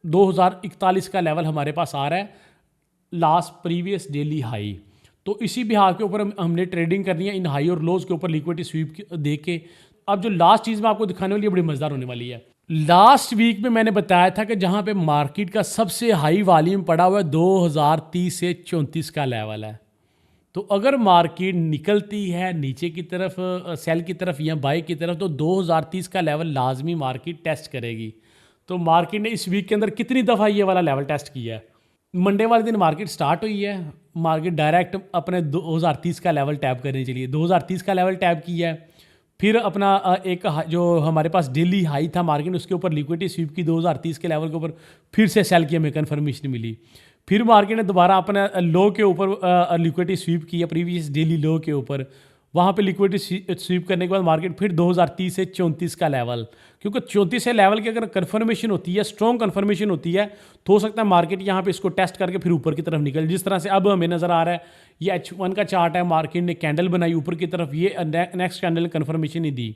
2041 का लेवल हमारे पास आ रहा है लास्ट प्रीवियस डेली हाई। तो इसी बिहार के ऊपर हमने ट्रेडिंग करनी है इन हाई और लोज के ऊपर लिक्विडिटी स्वीप दे के। अब जो लास्ट चीज़ मैं आपको दिखाने वाली है बड़ी मज़ेदार होने वाली है। लास्ट वीक में मैंने बताया था कि जहाँ पे मार्केट का सबसे हाई वॉल्यूम पड़ा हुआ है 2030 से 34 का लेवल है। तो अगर मार्केट निकलती है नीचे की तरफ सेल की तरफ या बाई की तरफ तो 2030 का लेवल लाजमी मार्केट टेस्ट करेगी। तो मार्केट ने इस वीक के अंदर कितनी दफ़ा ये वाला लेवल टेस्ट किया है। मंडे वाले दिन मार्केट स्टार्ट हुई है, मार्केट डायरेक्ट अपने 2030 का लेवल टैप करने चलिए 2030 का लेवल टैप किया है। फिर अपना एक जो हमारे पास डेली हाई था मार्केट उसके ऊपर लिक्विडिटी स्वीप की 2030 के लेवल के ऊपर फिर से सेल किया, हमें कन्फर्मेशन मिली। फिर मार्केट ने दोबारा अपने लो के ऊपर लिक्विडिटी स्वीप किया प्रीवियस डेली लो के ऊपर, वहाँ पे लिक्विडिटी स्वीप करने के बाद मार्केट फिर 2030 से 34 का लेवल, क्योंकि 34 से लेवल की अगर कन्फर्मेशन होती है, स्ट्रॉन्ग कन्फर्मेशन होती है तो हो सकता है मार्केट यहाँ पे इसको टेस्ट करके फिर ऊपर की तरफ निकले। जिस तरह से अब हमें नज़र आ रहा है ये H1 का चार्ट है, मार्केट ने कैंडल बनाई ऊपर की तरफ, ये नेक्स्ट कैंडल ने कन्फर्मेशन नहीं दी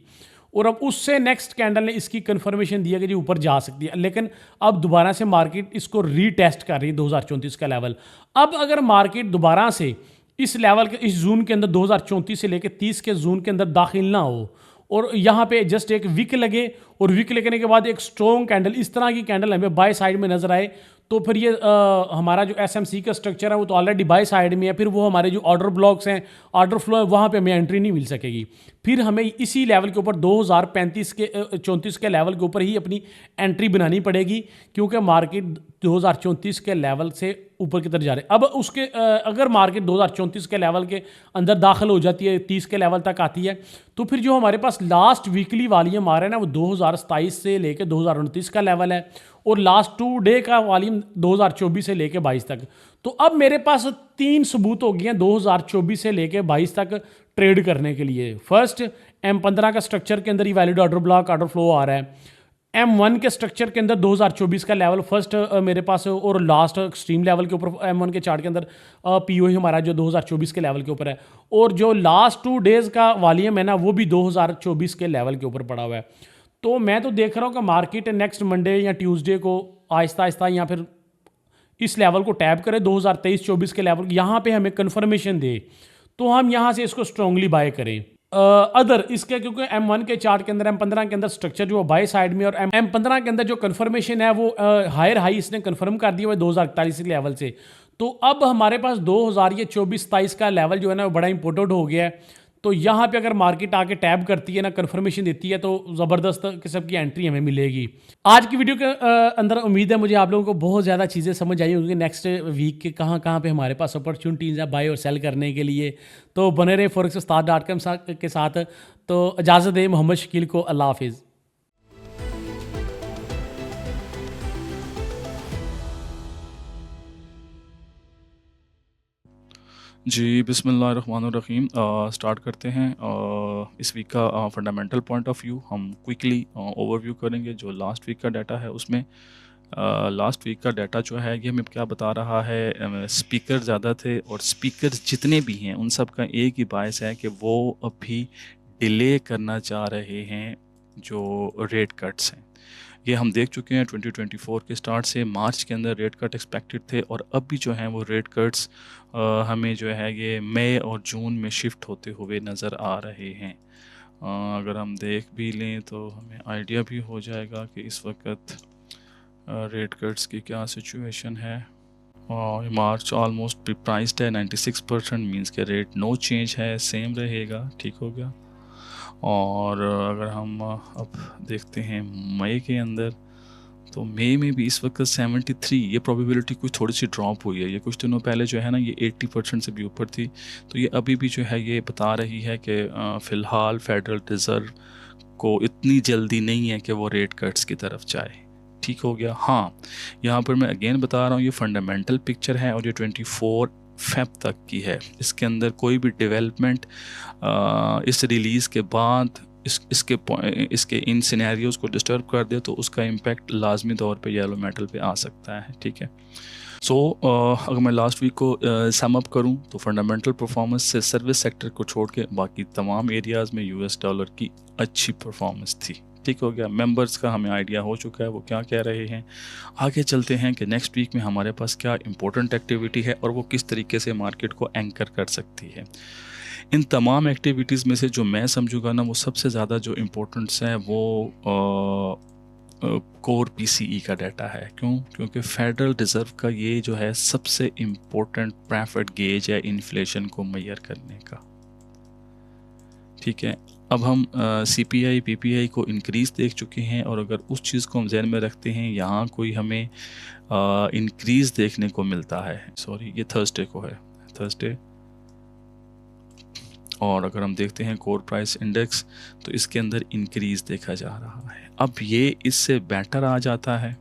और अब उससे नेक्स्ट कैंडल ने इसकी कन्फर्मेशन दिया कि जी ऊपर जा सकती है, लेकिन अब दोबारा से मार्केट इसको रीटेस्ट कर रही है 2034 का लेवल। अब अगर मार्केट दोबारा से इस लेवल के इस जून के अंदर 2034 से लेकर 30 के जून के अंदर दाखिल ना हो और यहाँ पे जस्ट एक विक लगे और विक लगने के बाद एक स्ट्रॉन्ग कैंडल इस तरह की कैंडल हमें बाय साइड में नजर आए तो फिर ये हमारा जो एसएमसी का स्ट्रक्चर है वो तो ऑलरेडी बाय साइड में है, फिर वो हमारे जो ऑर्डर ब्लॉक्स हैं, ऑर्डर फ्लो है, वहाँ पे हमें एंट्री नहीं मिल सकेगी। फिर हमें इसी लेवल के ऊपर 2035 के 34 के लेवल के ऊपर ही अपनी एंट्री बनानी पड़ेगी, क्योंकि मार्केट 2034 के लेवल से ऊपर की तरफ जा रहे हैं। अब उसके अगर मार्केट 2034 के लेवल के अंदर दाखिल हो जाती है, 30 के लेवल तक आती है, तो फिर जो हमारे पास लास्ट वीकली वॉल्यूम आ रहा है ना, वो 2027 से लेकर 2029 का लेवल है, और लास्ट 2 डे का वॉल्यूम 2024 से लेकर 22 तक। तो अब मेरे पास 3 सबूत हो गए हैं 2024 से लेकर 22 तक ट्रेड करने के लिए। फर्स्ट, M15 का स्ट्रक्चर के अंदर ही valid order block order flow आ रहा है। M1 के स्ट्रक्चर के अंदर 2024 का लेवल फर्स्ट मेरे पास, और लास्ट एक्सट्रीम लेवल के ऊपर M1 के चार्ट के अंदर POE हमारा जो 2024 के लेवल के ऊपर है, और जो लास्ट 2 डेज़ का वॉल्यूम है ना, वो भी 2024 के लेवल के ऊपर पड़ा हुआ है। तो मैं तो देख रहा हूँ कि मार्केट नेक्स्ट मंडे या ट्यूसडे को आहिस्ता आहिस्ता या फिर इस लेवल को टैप करे 2023-24 के लेवल, यहाँ पे हमें कन्फर्मेशन दे, तो हम यहाँ से इसको स्ट्रांगली बाय करें। अदर इसके, क्योंकि M1 के चार्ट के अंदर, M15 के अंदर स्ट्रक्चर जो बाय साइड में, और M15 के अंदर जो कन्फर्मेशन है वो हायर हाई इसने कन्फर्म कर दिया हुआ है 2041 के लेवल से। तो अब हमारे पास 2024-27 का लेवल जो है ना, वो बड़ा इंपॉर्टेंट हो गया है। तो यहाँ पे अगर मार्केट आके टैब करती है ना, कन्फर्मेशन देती है, तो ज़बरदस्त किस्म की एंट्री हमें मिलेगी। आज की वीडियो के अंदर उम्मीद है मुझे आप लोगों को बहुत ज़्यादा चीज़ें समझ आई होंगी नेक्स्ट वीक के कहाँ कहाँ पे हमारे पास अपॉर्चुनिटीज़ है बाय और सेल करने के लिए। तो बने रहे forex-ustad.com के साथ। तो इजाज़त दें मोहम्मद शकील को। अल्लाह हाफिज़। जी, बिस्मिल्लाहिर्रहमानिर्रहीम। स्टार्ट करते हैं इस वीक का फंडामेंटल पॉइंट ऑफ व्यू। हम क्विकली ओवरव्यू करेंगे जो लास्ट वीक का डाटा है उसमें। लास्ट वीक का डाटा जो है ये हमें क्या बता रहा है, स्पीकर ज़्यादा थे और स्पीकर जितने भी हैं उन सब का एक ही बायस है कि वो अभी डिले करना चाह रहे हैं जो रेट कट्स हैं। ये हम देख चुके हैं 2024 के स्टार्ट से मार्च के अंदर रेट कट एक्सपेक्टेड थे, और अब भी जो हैं वो रेट कट्स हमें जो है ये मई और जून में शिफ्ट होते हुए नज़र आ रहे हैं। अगर हम देख भी लें तो हमें आइडिया भी हो जाएगा कि इस वक्त रेट कट्स की क्या सिचुएशन है। मार्च ऑलमोस्ट प्राइस्ड है 96%, मींस के रेट नो चेंज है, सेम रहेगा। ठीक हो गया। और अगर हम अब देखते हैं मई के अंदर, तो मई में भी इस वक्त 73, ये प्रोबेबिलिटी कुछ थोड़ी सी ड्रॉप हुई है। ये कुछ दिनों पहले जो है ना ये 80% से भी ऊपर थी, तो ये अभी भी जो है ये बता रही है कि फ़िलहाल फेडरल रिज़र्व को इतनी जल्दी नहीं है कि वो रेट कट्स की तरफ जाए। ठीक हो गया। हाँ, यहाँ पर मैं अगेन बता रहा हूँ ये फंडामेंटल पिक्चर है और ये 24 फेब तक की है। इसके अंदर कोई भी डेवलपमेंट इस रिलीज़ के बाद इसके इन सिनेरियोज़ को डिस्टर्ब कर दे तो उसका इम्पेक्ट लाजमी तौर पे येलो मेटल पे आ सकता है। ठीक है। सो अगर मैं लास्ट वीक को सम अप करूं तो फंडामेंटल परफॉर्मेंस से सर्विस सेक्टर को छोड़ के बाकी तमाम एरियाज़ में US डॉलर की अच्छी परफॉर्मेंस थी। ठीक हो गया। मेंबर्स का हमें आइडिया हो चुका है वो क्या कह रहे हैं। आगे चलते हैं कि नेक्स्ट वीक में हमारे पास क्या इंपॉर्टेंट एक्टिविटी है और वो किस तरीके से मार्केट को एंकर कर सकती है। इन तमाम एक्टिविटीज़ में से जो मैं समझूंगा ना, वो सबसे ज़्यादा जो इम्पोर्टेंट्स है वो कोर PCE का डाटा है। क्यों? क्योंकि फेडरल रिज़र्व का ये जो है सबसे इम्पोर्टेंट प्रॉफिट गेज है इन्फ्लेशन को मेजर करने का। ठीक है। अब हम CPI PPI को इंक्रीज़ देख चुके हैं, और अगर उस चीज़ को हम जहन में रखते हैं, यहाँ कोई हमें इंक्रीज़ देखने को मिलता है। सॉरी, ये थर्सडे को है, थर्सडे। और अगर हम देखते हैं कोर प्राइस इंडेक्स, तो इसके अंदर इंक्रीज़ देखा जा रहा है। अब ये इससे बेटर आ जाता है।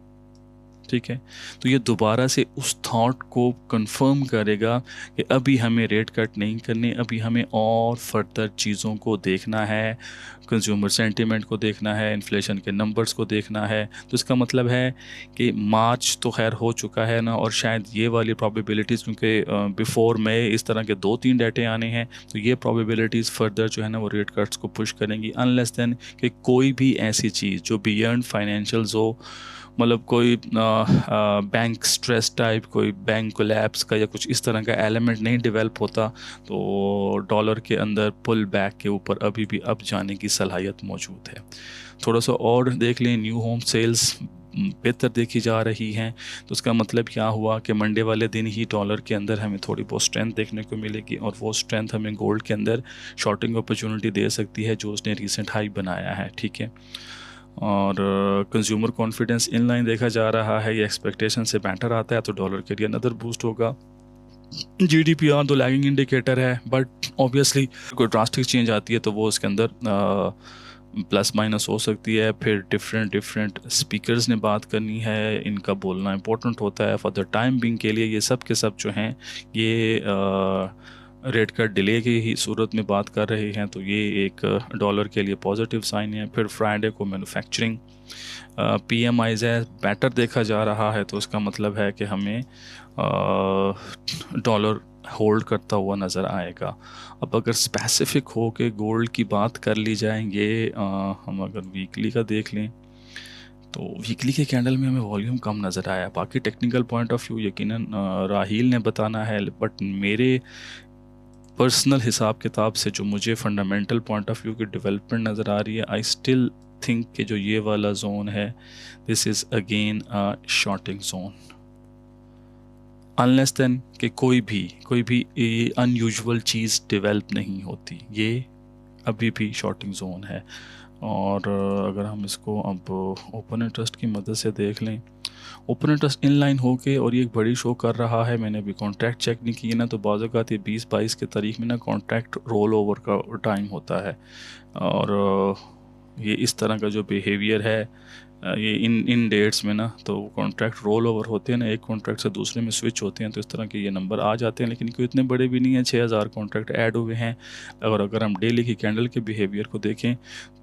ठीक है। तो ये दोबारा से उस थॉट को कंफर्म करेगा कि अभी हमें रेट कट नहीं करने, अभी हमें और फर्दर चीज़ों को देखना है, कंज्यूमर सेंटीमेंट को देखना है, इन्फ्लेशन के नंबर्स को देखना है। तो इसका मतलब है कि मार्च तो खैर हो चुका है ना, और शायद ये वाली प्रोबेबिलिटीज़, क्योंकि बिफोर मई इस तरह के 2-3 डाटे आने हैं, तो ये प्रोबेबिलिटीज़ फर्दर जो है ना वो रेट कट्स को पुश करेंगी, अनलेस देन कि कोई भी ऐसी चीज़ जो बियॉन्ड फाइनेंशियल्स हो, मतलब कोई बैंक स्ट्रेस टाइप, कोई बैंक कोलैप्स का या कुछ इस तरह का एलिमेंट नहीं डेवलप होता, तो डॉलर के अंदर पुल बैक के ऊपर अभी भी अप जाने की सलाहियत मौजूद है। थोड़ा सा और देख लें, न्यू होम सेल्स बेहतर देखी जा रही हैं। तो उसका मतलब क्या हुआ कि मंडे वाले दिन ही डॉलर के अंदर हमें थोड़ी बहुत स्ट्रेंथ देखने को मिलेगी और वो स्ट्रेंथ हमें गोल्ड के अंदर शॉर्टिंग अपॉर्चुनिटी दे सकती है जो उसने रिसेंट हाई बनाया है, ठीक है। और कंज्यूमर कॉन्फिडेंस इन लाइन देखा जा रहा है, ये एक्सपेक्टेशन से बेटर आता है तो डॉलर के लिए अनदर बूस्ट होगा। GDPR तो लैगिंग इंडिकेटर है, बट ऑब्वियसली कोई ड्रास्टिक चेंज आती है तो वो उसके अंदर प्लस माइनस हो सकती है। फिर डिफरेंट स्पीकर्स ने बात करनी है, इनका बोलना इंपॉर्टेंट होता है फॉर द टाइम बिंग के लिए। ये सब के सब जो हैं ये रेट का डिले की ही सूरत में बात कर रहे हैं, तो ये एक डॉलर के लिए पॉजिटिव साइन है। फिर फ्राइडे को मैन्युफैक्चरिंग PMIs है, बेटर देखा जा रहा है, तो उसका मतलब है कि हमें डॉलर होल्ड करता हुआ नज़र आएगा। अब अगर स्पेसिफिक हो के गोल्ड की बात कर ली जाएंगे, हम अगर वीकली का देख लें तो वीकली के कैंडल में हमें वॉल्यूम कम नज़र आया। बाकी टेक्निकल पॉइंट ऑफ व्यू यकीनन राहील ने बताना है, बट मेरे पर्सनल हिसाब किताब से जो मुझे फंडामेंटल पॉइंट ऑफ व्यू की डेवलपमेंट नज़र आ रही है, आई स्टिल थिंक कि जो ये वाला जोन है this is again a shorting zone, unless then कि कोई भी अनयूजुअल चीज़ डेवलप नहीं होती, ये अभी भी शॉर्टिंग जोन है। और अगर हम इसको अब ओपन इंटरेस्ट की मदद से देख लें, ओपन इंटरेस्ट इन लाइन हो के और ये एक बड़ी शो कर रहा है। मैंने अभी कॉन्ट्रैक्ट चेक नहीं किए ना, तो बाज़ औक़ात ये 20-22 के तारीख में ना कॉन्ट्रैक्ट रोल ओवर का टाइम होता है, और ये इस तरह का जो बिहेवियर है ये इन डेट्स में ना, तो कॉन्ट्रैक्ट रोल ओवर होते हैं ना, एक कॉन्ट्रैक्ट से दूसरे में स्विच होते हैं, तो इस तरह के ये नंबर आ जाते हैं, लेकिन कोई इतने बड़े भी नहीं हैं। 6000 कॉन्ट्रैक्ट ऐड हुए हैं। और अगर हम डेली की कैंडल के बिहेवियर को देखें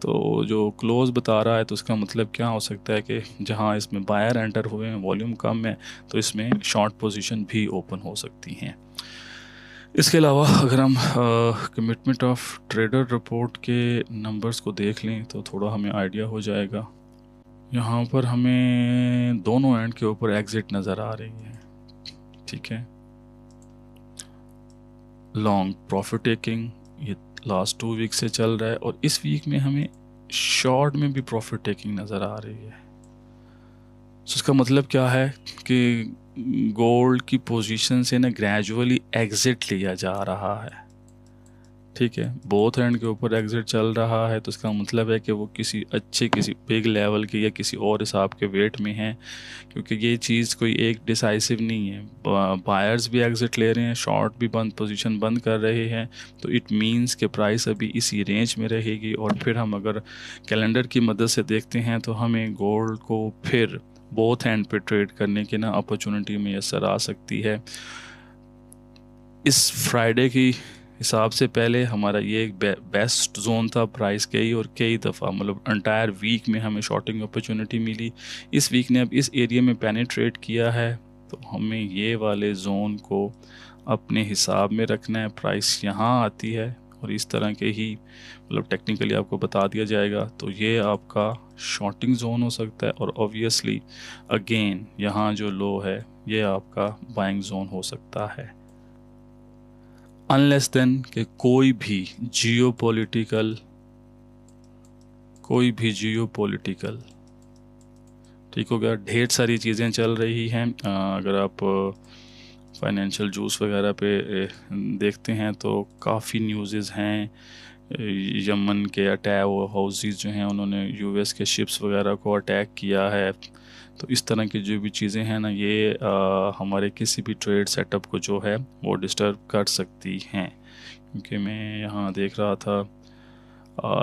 तो जो क्लोज बता रहा है, तो उसका मतलब क्या हो सकता है कि जहाँ इसमें बायर एंटर हुए हैं, वॉल्यूम कम है, तो इसमें शॉर्ट पोजीशन भी ओपन हो सकती हैं। इसके अलावा अगर हम कमिटमेंट ऑफ ट्रेडर रिपोर्ट के नंबर्स को देख लें तो थोड़ा हमें आइडिया हो जाएगा। यहाँ पर हमें दोनों एंड के ऊपर एग्जिट नज़र आ रही है, ठीक है। लॉन्ग प्रॉफिट टेकिंग ये लास्ट 2 वीक से चल रहा है, और इस वीक में हमें शॉर्ट में भी प्रॉफिट टेकिंग नज़र आ रही है। तो इसका मतलब क्या है कि गोल्ड की पोजीशन से ना ग्रेजुअली एग्जिट लिया जा रहा है, ठीक है। बोथ एंड के ऊपर एग्जिट चल रहा है, तो इसका मतलब है कि वो किसी बिग लेवल के या किसी और हिसाब के वेट में हैं, क्योंकि ये चीज़ कोई एक डिसाइसिव नहीं है। बायर्स भी एग्जिट ले रहे हैं, शॉर्ट भी पोजीशन बंद कर रहे हैं, तो इट मींस कि प्राइस अभी इसी रेंज में रहेगी। और फिर हम अगर कैलेंडर की मदद से देखते हैं तो हमें गोल्ड को फिर बोथ एंड पे ट्रेड करने की ना अपॉर्चुनिटी मैसर आ सकती है। इस फ्राइडे की हिसाब से पहले हमारा ये एक बेस्ट जोन था प्राइस के ही, और कई दफ़ा मतलब एंटायर वीक में हमें शॉर्टिंग अपॉर्चुनिटी मिली। इस वीक ने अब इस एरिया में पेनिट्रेट किया है, तो हमें ये वाले जोन को अपने हिसाब में रखना है। प्राइस यहाँ आती है और इस तरह के ही मतलब टेक्निकली आपको बता दिया जाएगा, तो ये आपका शॉर्टिंग जोन हो सकता है। और ऑब्वियसली अगेन यहाँ जो लो है ये आपका बाइंग जोन हो सकता है, अनलेस देन कि कोई भी जियोपॉलिटिकल ठीक हो गया। ढेर सारी चीज़ें चल रही हैं। अगर आप फाइनेंशियल जूस वगैरह पे देखते हैं तो काफ़ी न्यूज़ हैं। यमन के अटैक हाउसेस जो हैं उन्होंने US के शिप्स वगैरह को अटैक किया है। तो इस तरह की जो भी चीज़ें हैं ना, ये हमारे किसी भी ट्रेड सेटअप को जो है वो डिस्टर्ब कर सकती हैं। क्योंकि मैं यहाँ देख रहा था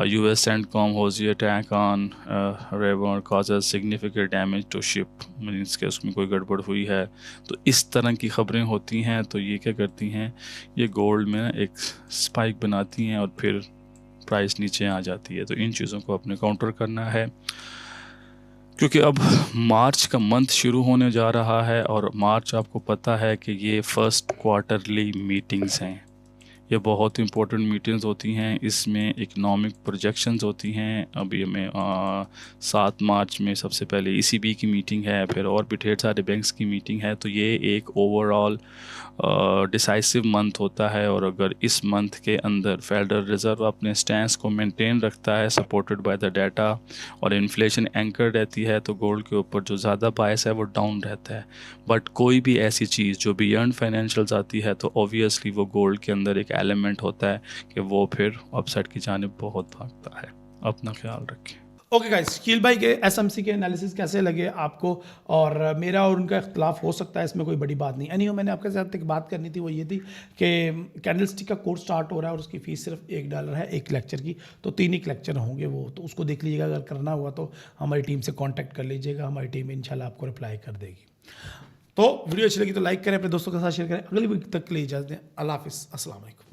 US CENTCOM Houthi attack on Raven causes significant damage to ship, means के उसमें कोई गड़बड़ हुई है। तो इस तरह की ख़बरें होती हैं, तो ये क्या करती हैं, ये गोल्ड में एक स्पाइक बनाती हैं और फिर प्राइस नीचे आ जाती है। तो इन चीज़ों को अपने काउंटर करना है, क्योंकि अब मार्च का मंथ शुरू होने जा रहा है, और मार्च आपको पता है कि ये फर्स्ट क्वार्टरली मीटिंग्स हैं। ये बहुत इंपॉर्टेंट मीटिंग्स होती हैं। इसमें इकोनॉमिक प्रोजेक्शंस होती हैं। अभी हमें 7 मार्च में सबसे पहले ECB की मीटिंग है, फिर और भी ढेर सारे बैंक्स की मीटिंग है। तो ये एक ओवरऑल डिसाइसिव मंथ होता है, और अगर इस मंथ के अंदर फेडरल रिज़र्व अपने स्टैंस को मेंटेन रखता है सपोर्टेड बाय द डाटा, और इन्फ्लेशन एंकर रहती है, तो गोल्ड के ऊपर जो ज़्यादा बायस है वो डाउन रहता है। बट कोई भी ऐसी चीज़ जो बियॉन्ड फाइनेंशियल्स आती है, तो ऑब्वियसली वो गोल्ड के अंदर एक एलिमेंट होता है कि वो फिर अपसाइड की जानिब बहुत भागता है। अपना ख्याल रखें। ओके गाइस, शकील भाई के एसएमसी के एनालिसिस कैसे लगे आपको? और मेरा और उनका इख्तलाफ हो सकता है, इसमें कोई बड़ी बात नहीं। एनीहो, मैंने आपके साथ एक बात करनी थी, वो ये थी कि कैंडलस्टिक का कोर्स स्टार्ट हो रहा है और उसकी फ़ीस सिर्फ $1 है एक लेक्चर की। तो 3 ही लेक्चर होंगे वो, तो उसको देख लीजिएगा। अगर करना हुआ तो हमारी टीम से कॉन्टैक्ट कर लीजिएगा, हमारी टीम इंशाल्लाह आपको रिप्लाई कर देगी। तो वीडियो अच्छी लगी तो लाइक करें, अपने दोस्तों के साथ शेयर करें। अगली वीक तक के लिए इजाज़त दें। अल्लाह हाफिज़, अस्सलाम वालेकुम।